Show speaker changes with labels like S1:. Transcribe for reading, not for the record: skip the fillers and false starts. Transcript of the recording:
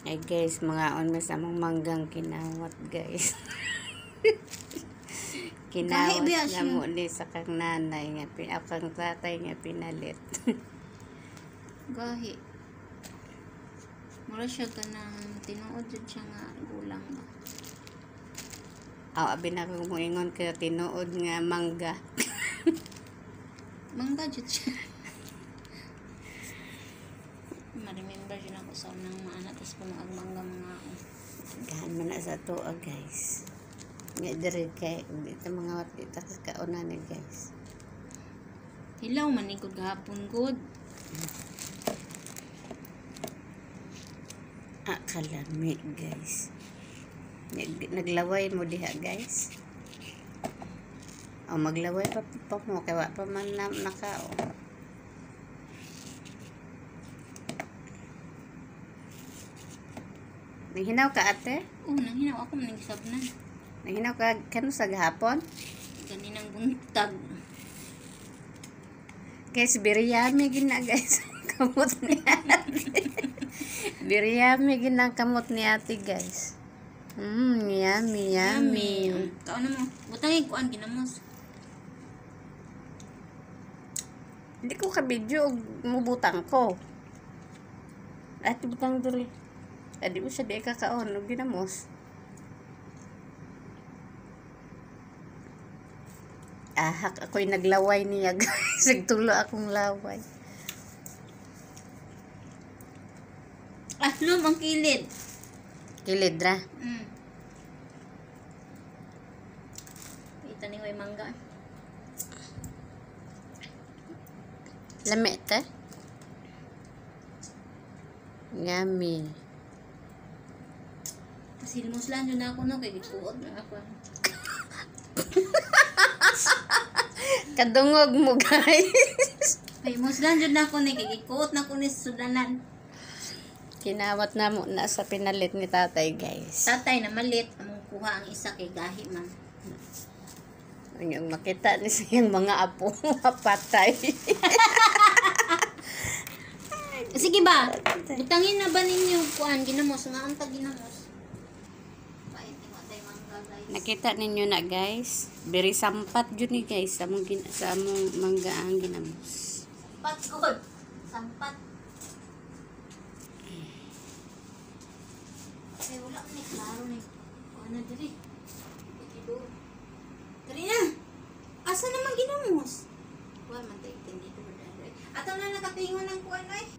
S1: Ay guys, mga on may samang manggang kinawat guys. Kinawat na mo ni sa kang nanay nga, kang tatay nga pinalit.
S2: Gahi. Mura siya ka ng tinuod dyan siya nga gulang ba.
S1: Abi na kong muingon kaya tinuod nga mangga.
S2: Mangga dyan siya. Ma-remember dyan ako sa unang maana tapos punuag mangga mga ako.
S1: Gahan man na sa tuwa guys. Nga diri kay dito mga watita sa kauna na guys.
S2: Hilaw man ni ko gahapon good.
S1: Kalami guys. Naglaway mo diha guys. Maglaway pa mo kaya pa man nakao. Nanghinaw ka ate?
S2: Oo, nanghinaw ako maningisab na.
S1: Nanghinaw ka kano sa gahapon?
S2: Ganinang buntag.
S1: Guys, biryami gina guys. Kamot ni ate. Biryami gina kamot ni ate guys. Yummy, yummy.
S2: Kao na mo. Butangin kuan ginamos.
S1: Hindi ko ka-video, mubutang ko. At butang diri. Adi mo siya di kakaon, no ginamos. Ahak ako'y naglaway niya guys. Nagtulo akong laway.
S2: Lum ang kilid.
S1: Kilid ra.
S2: Ita ni way mangga.
S1: Lami ta. Yummy.
S2: Silmos lang yun ako no, kay gikuot na ako.
S1: Kadungog mo guys.
S2: Silmos lang yun ako ni, kay gikuot na ko ni sudanan.
S1: Kinawat na mo na sa pinalit ni tatay guys.
S2: Tatay na malit, among kuha ang isa kay gahi man.
S1: Yung makita ni siyang mga apo mapatay.
S2: Sige ba? Butangin na ba ninyo kuan ginamos nga anta ginamos.
S1: Nakita ninyo na guys. Very sampat yun ni guys. Sa among mangga ang ginamos.
S2: Sampat good. Sampat. Ay wala ni klaro ni. Kuan na diri. Diri na. Asa naman ginamos? Wala man tayo dito ba dahil. Ato na nakatingon ng kuan ay.